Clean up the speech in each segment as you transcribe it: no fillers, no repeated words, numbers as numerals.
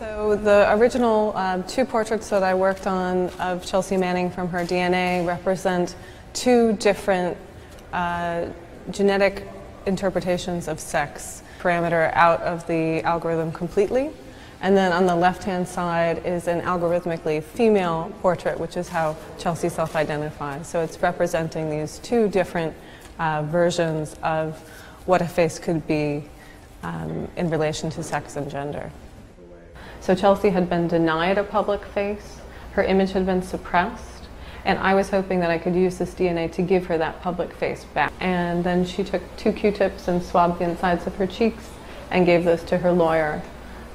So the original two portraits that I worked on of Chelsea Manning from her DNA represent two different genetic interpretations of sex parameter out of the algorithm completely. And then on the left-hand side is an algorithmically female portrait, which is how Chelsea self-identifies. So it's representing these two different versions of what a face could be in relation to sex and gender. So Chelsea had been denied a public face, her image had been suppressed, and I was hoping that I could use this DNA to give her that public face back. And then she took 2 Q-tips and swabbed the insides of her cheeks and gave those to her lawyer,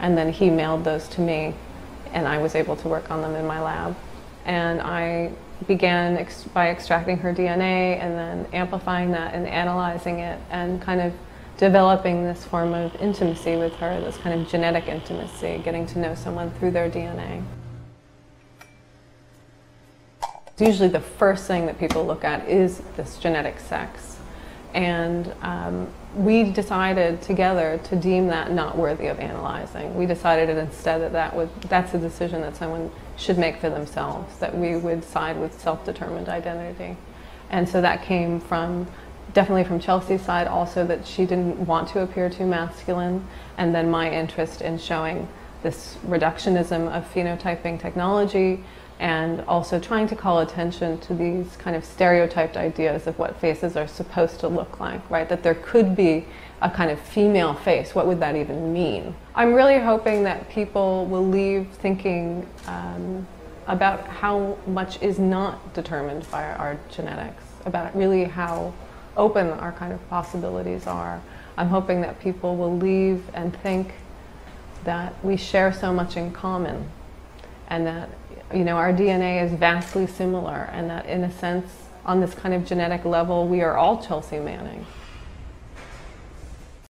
and then he mailed those to me, and I was able to work on them in my lab. And I began by extracting her DNA and then amplifying that and analyzing it and kind of developing this form of intimacy with her, this kind of genetic intimacy, getting to know someone through their DNA. Usually the first thing that people look at is this genetic sex. And we decided together to deem that not worthy of analyzing. We decided instead that that's a decision that someone should make for themselves, that we would side with self-determined identity. And so that came from definitely from Chelsea's side also, that she didn't want to appear too masculine, and then my interest in showing this reductionism of phenotyping technology and also trying to call attention to these kind of stereotyped ideas of what faces are supposed to look like, right? That there could be a kind of female face. What would that even mean? I'm really hoping that people will leave thinking about how much is not determined by our genetics, about really how open our kind of possibilities are. I'm hoping that people will leave and think that we share so much in common, and that, you know, our DNA is vastly similar, and that in a sense, on this kind of genetic level, we are all Chelsea Manning.